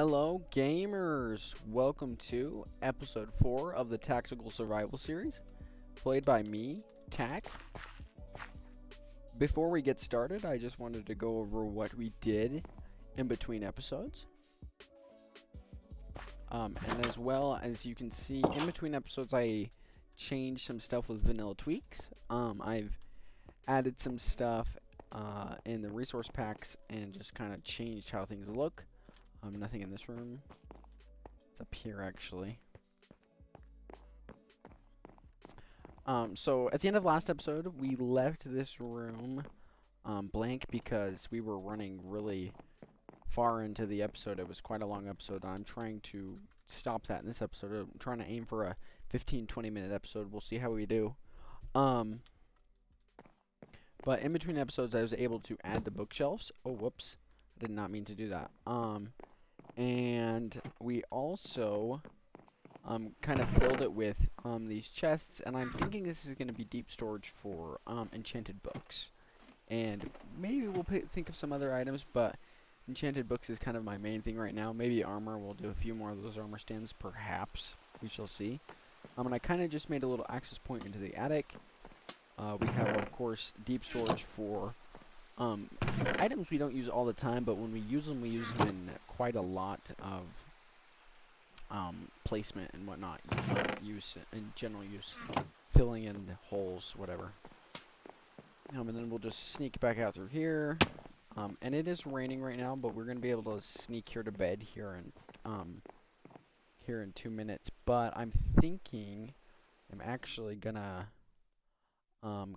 Hello gamers! Welcome to episode 4 of the Tactical Survival series, played by me, Tac. Before we get started, I just wanted to go over what we did in between episodes. And as well, as you can see, in between episodes I changed some stuff with vanilla tweaks. I've added some stuff in the resource packs and just kind of changed how things look. Nothing in this room. It's up here, actually. So at the end of last episode, we left this room blank because we were running really far into the episode. It was quite a long episode. I'm trying to stop that in this episode. I'm trying to aim for a 15-20 minute episode. We'll see how we do. But in between episodes, I was able to add the bookshelves. Oh, whoops. I did not mean to do that. And we also kind of filled it with these chests, and I'm thinking this is going to be deep storage for enchanted books. And maybe we'll think of some other items, but enchanted books is kind of my main thing right now. Maybe armor, we'll do a few more of those armor stands, perhaps. We shall see. And I kind of just made a little access point into the attic. We have, of course, deep storage for items we don't use all the time, but when we use them in quite a lot of placement and whatnot, use in general use, filling in the holes, whatever. And then we'll just sneak back out through here. And it is raining right now, but we're gonna be able to sneak here to bed here in 2 minutes. But I'm thinking I'm actually gonna oh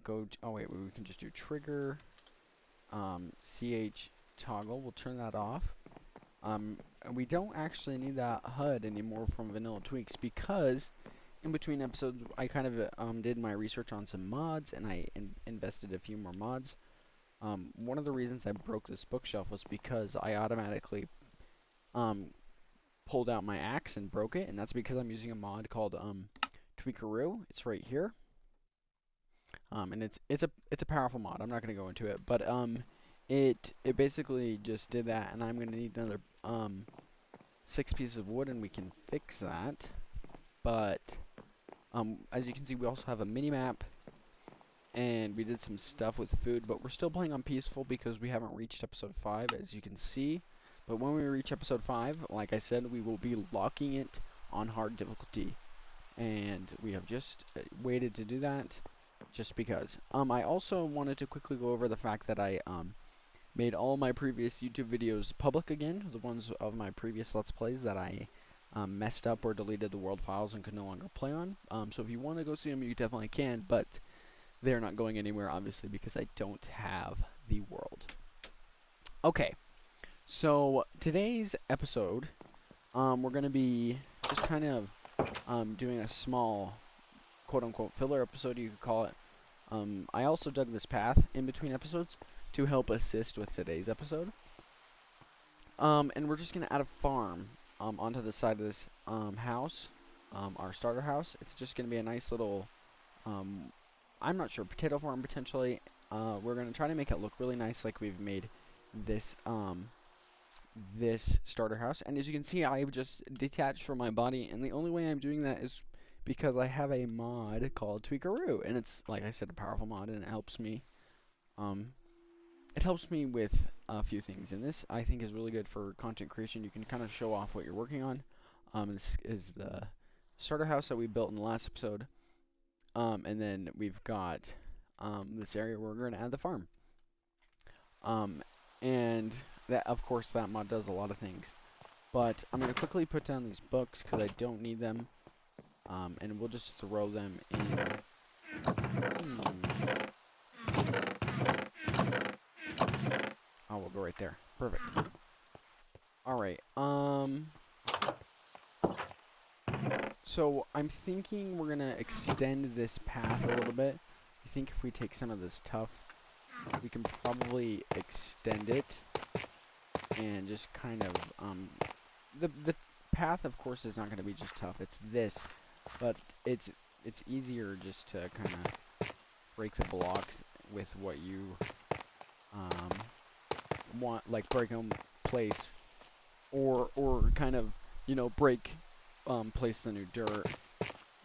wait, we can just do trigger. CH toggle, we'll turn that off. And we don't actually need that HUD anymore from vanilla tweaks because in between episodes I kind of did my research on some mods, and I invested a few more mods. One of the reasons I broke this bookshelf was because I automatically pulled out my axe and broke it, and that's because I'm using a mod called Tweakeroo. It's right here. And it's a powerful mod. I'm not gonna go into it, but it basically just did that, and I'm gonna need another 6 pieces of wood, and we can fix that. But as you can see, we also have a mini map, and we did some stuff with food, but we're still playing on peaceful because we haven't reached episode 5, as you can see. But when we reach episode 5, like I said, we will be locking it on hard difficulty, and we have just waited to do that. Just because. I also wanted to quickly go over the fact that I made all my previous YouTube videos public again, the ones of my previous Let's Plays that I messed up or deleted the world files and could no longer play on. So if you want to go see them, you definitely can, but they're not going anywhere, obviously, because I don't have the world. Okay, so today's episode, we're going to be just kind of doing a small quote-unquote filler episode, you could call it. I also dug this path in between episodes to help assist with today's episode. And we're just going to add a farm onto the side of this house, our starter house. It's just going to be a nice little, I'm not sure, potato farm potentially. We're going to try to make it look really nice like we've made this this starter house. And as you can see, I've just detached from my body, and the only way I'm doing that is because I have a mod called Tweakeroo, and it's, like I said, a powerful mod, and it helps me. It helps me with a few things, and this I think is really good for content creation. You can kind of show off what you're working on. This is the starter house that we built in the last episode, and then we've got this area where we're going to add the farm. And that, of course, that mod does a lot of things. But I'm going to quickly put down these books because I don't need them. And we'll just throw them in. Oh, we'll go right there. Perfect. Alright, so I'm thinking we're gonna extend this path a little bit. I think if we take some of this tuff, we can probably extend it and just kind of, the path, of course, is not gonna be just tough. It's this. But it's easier just to kind of break the blocks with what you want, like break them place or kind of, you know, place the new dirt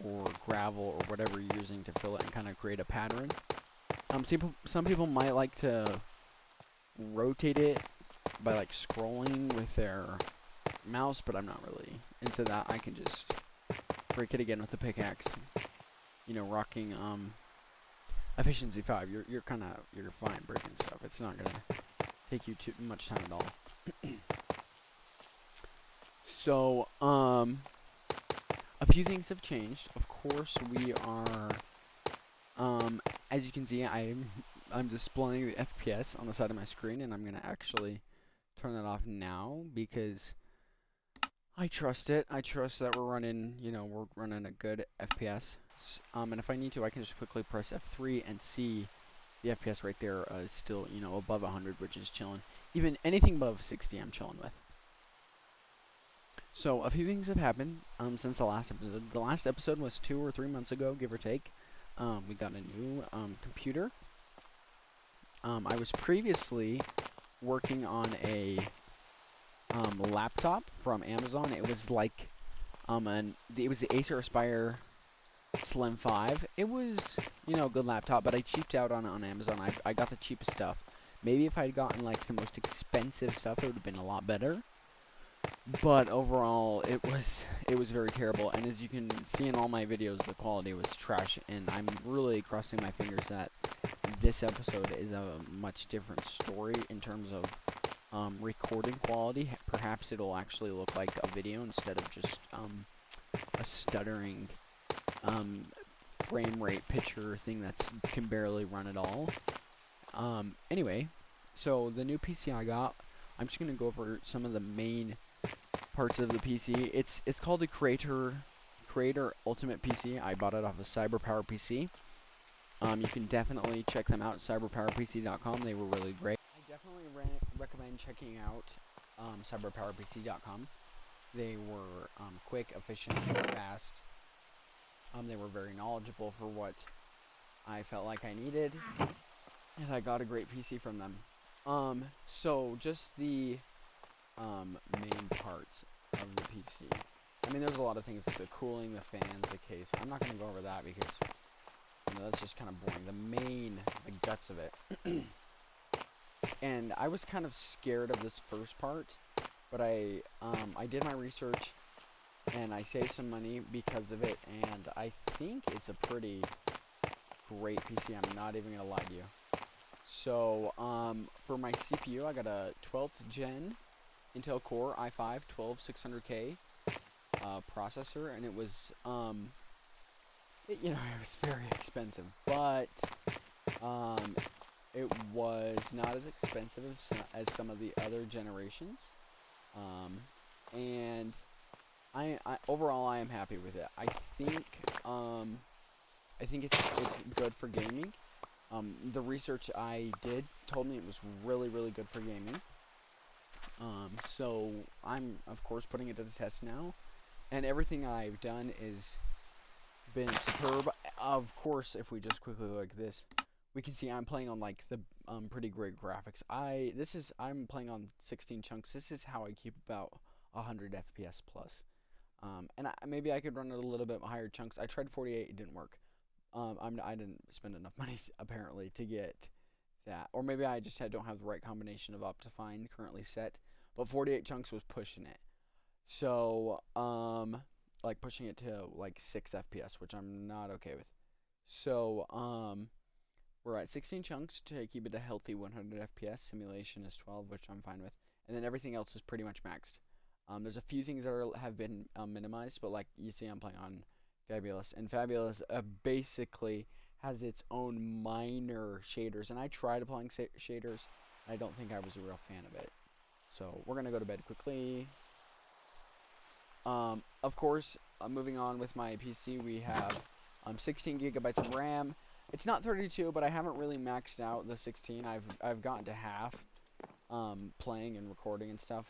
or gravel or whatever you're using to fill it and kind of create a pattern. Some people might like to rotate it by like scrolling with their mouse, but I'm not really into that. I can just break it again with the pickaxe. You know, rocking efficiency 5. You're fine breaking stuff. It's not gonna take you too much time at all. So a few things have changed. Of course, we are as you can see, I'm displaying the FPS on the side of my screen, and I'm gonna actually turn that off now because I trust it. I trust that we're running, you know, we're running a good FPS. And if I need to, I can just quickly press F3 and see the FPS right there is still, you know, above 100, which is chilling. Even anything above 60, I'm chilling with. So a few things have happened since the last episode. The last episode was 2 or 3 months ago, give or take. We got a new computer. I was previously working on a laptop from Amazon. It was like it was the Acer Aspire Slim 5. It was, you know, a good laptop, but I cheaped out on it on Amazon. I got the cheapest stuff. Maybe if I'd gotten like the most expensive stuff, it would have been a lot better. But overall, it was very terrible. And as you can see in all my videos, the quality was trash. And I'm really crossing my fingers that this episode is a much different story in terms of recording quality. Perhaps it'll actually look like a video instead of just a stuttering frame rate picture thing that can barely run at all. Anyway, so the new PC I got, I'm just gonna go over some of the main parts of the PC. It's called the Creator Ultimate PC. I bought it off of CyberPower PC. You can definitely check them out, cyberpowerpc.com. They were really great. I definitely recommend checking out cyberpowerpc.com. They were quick, efficient, fast. They were very knowledgeable for what I felt like I needed, and I got a great PC from them. So just the main parts of the PC. I mean, there's a lot of things like the cooling, the fans, the case. I'm not going to go over that because, you know, that's just kind of boring. The guts of it. And I was kind of scared of this first part, but I did my research and I saved some money because of it, and I think it's a pretty great PC. I'm not even going to lie to you. So, for my CPU, I got a 12th gen Intel Core i5-12600K processor, and it was, you know, it was very expensive, but it was not as expensive as some of the other generations, and overall I am happy with it. I think it's good for gaming. The research I did told me it was really, really good for gaming. So I'm of course putting it to the test now, and everything I've done is been superb. Of course, if we just quickly look at this, we can see I'm playing on like the pretty great graphics. I'm playing on 16 chunks. This is how I keep about 100 FPS plus. And maybe I could run it a little bit higher chunks. I tried 48, it didn't work. I didn't spend enough money apparently to get that, or maybe I just don't have the right combination of Optifine currently set. But 48 chunks was pushing it, so like pushing it to like 6 FPS, which I'm not okay with. So we're at 16 chunks to keep it a healthy 100 FPS. Simulation is 12, which I'm fine with, and then everything else is pretty much maxed. There's a few things that have been minimized, but like you see, I'm playing on Fabulous, and Fabulous basically has its own minor shaders, and I tried applying shaders. I don't think I was a real fan of it. So we're gonna go to bed quickly. Of course, moving on with my PC, we have 16 gigabytes of RAM. It's not 32, but I haven't really maxed out the 16. I've gotten to half playing and recording and stuff,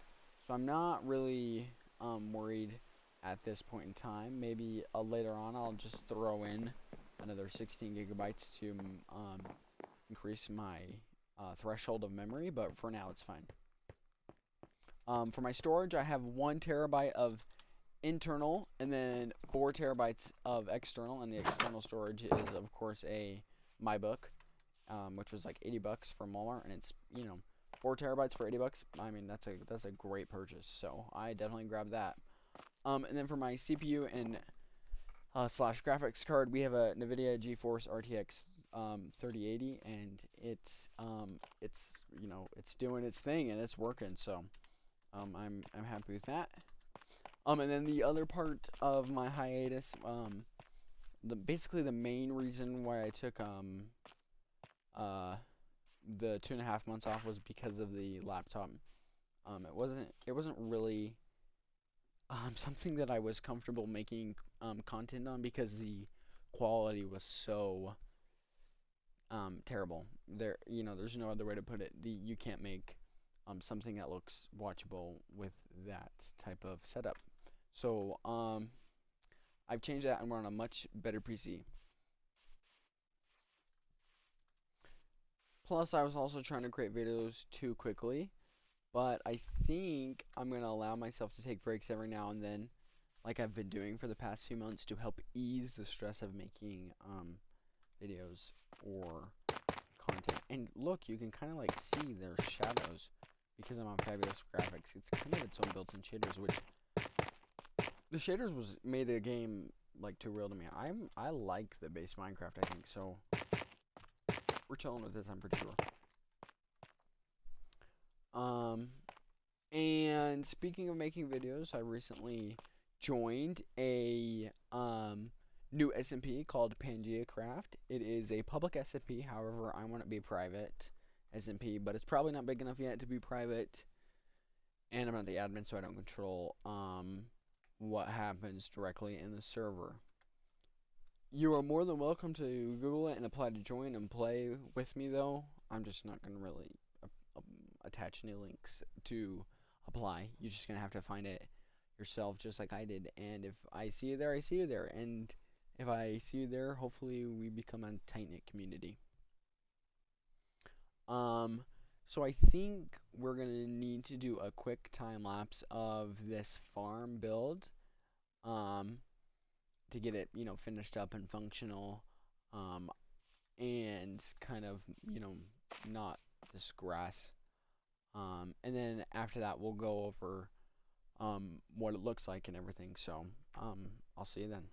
so I'm not really worried at this point in time. Maybe later on I'll just throw in another 16 gigabytes to increase my threshold of memory, but for now it's fine. For my storage, I have 1 terabyte of internal and then 4 terabytes of external, and the external storage is of course a MyBook, which was like 80 bucks from Walmart, and it's 4 terabytes for 80 bucks. I mean, that's a great purchase, so I definitely grabbed that. And then for my CPU and slash graphics card, we have a NVIDIA GeForce RTX 3080, and it's it's doing its thing and it's working, so I'm happy with that. And then the other part of my hiatus, basically the main reason why I took the 2.5 months off was because of the laptop. It wasn't really something that I was comfortable making content on, because the quality was so terrible. There's no other way to put it. You can't make something that looks watchable with that type of setup. So I've changed that and we're on a much better PC. Plus, I was also trying to create videos too quickly, but I think I'm gonna allow myself to take breaks every now and then, like I've been doing for the past few months, to help ease the stress of making videos or content. And look, you can kind of like see their shadows because I'm on fabulous graphics. It's kind of its own built-in shaders, which the shaders made the game like too real to me. I like the base Minecraft, I think, so we're chilling with this, I'm pretty sure. And speaking of making videos, I recently joined a new SMP called Pangea Craft. It is a public SMP, however, I want it to be private SMP, but it's probably not big enough yet to be private, and I'm not the admin, so I don't control what happens directly in the server. You are more than welcome to Google it and apply to join and play with me, though. I'm just not going to really attach any links to apply. You're just going to have to find it yourself, just like I did. And if I see you there, I see you there. And if I see you there, hopefully we become a tight-knit community. So I think we're going to need to do a quick time lapse of this farm build. To get it, finished up and functional, and kind of, not this grass. And then after that, we'll go over what it looks like and everything. So, I'll see you then.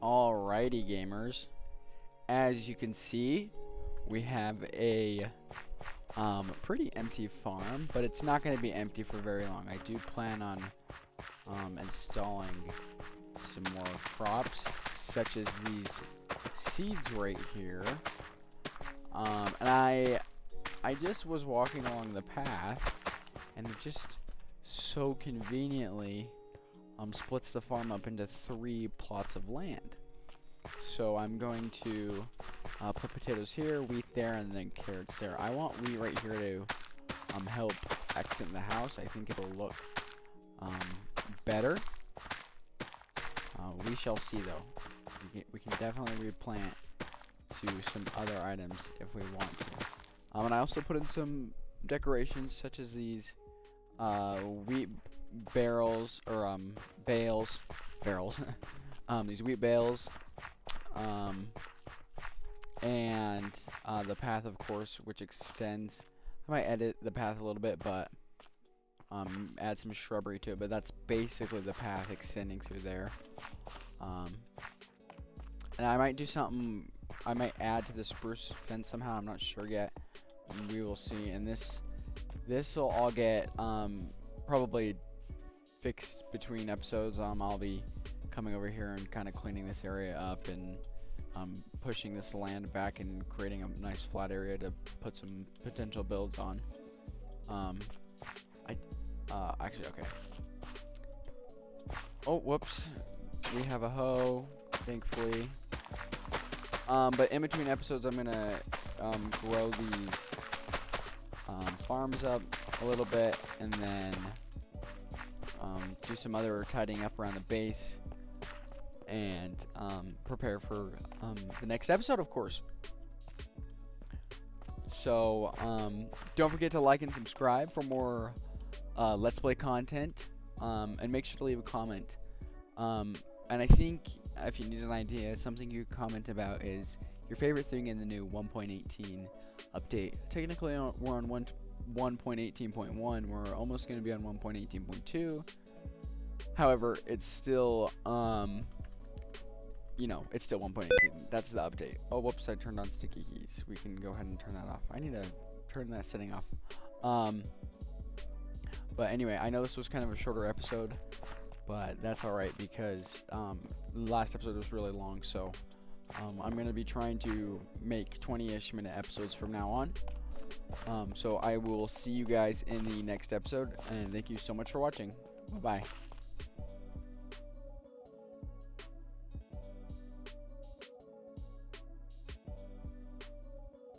Alrighty, gamers. As you can see, we have a pretty empty farm, but it's not going to be empty for very long. I do plan on installing some more crops, such as these seeds right here. And I just was walking along the path, and it just so conveniently splits the farm up into 3 plots of land. So I'm going to put potatoes here, wheat there, and then carrots there. I want wheat right here to help accent the house. I think it'll look better. We shall see though. We can definitely replant to some other items if we want to. And I also put in some decorations such as these wheat barrels or bales, these wheat bales, and the path, of course, which extends. I might edit the path a little bit, but add some shrubbery to it. But that's basically the path extending through there. And I might do something. I might add to the spruce fence somehow. I'm not sure yet. We will see. And this will all get probably fixed between episodes. I'll be coming over here and kind of cleaning this area up and pushing this land back and creating a nice flat area to put some potential builds on. Actually, okay. Oh, whoops. We have a hoe, thankfully. But in between episodes, I'm gonna grow these farms up a little bit, and then do some other tidying up around the base, and prepare for the next episode, of course. So don't forget to like and subscribe for more Let's Play content, and make sure to leave a comment. And I think if you need an idea, something you comment about is your favorite thing in the new 1.18 update. Technically, we're on 1.18.1. We're almost going to be on 1.18.2. However, it's still, it's still 1.18. That's the update. Oh, whoops, I turned on sticky keys. We can go ahead and turn that off. I need to turn that setting off. But anyway, I know this was kind of a shorter episode, but that's alright because the last episode was really long, so I'm going to be trying to make 20-ish minute episodes from now on. So I will see you guys in the next episode, and thank you so much for watching. Bye-bye.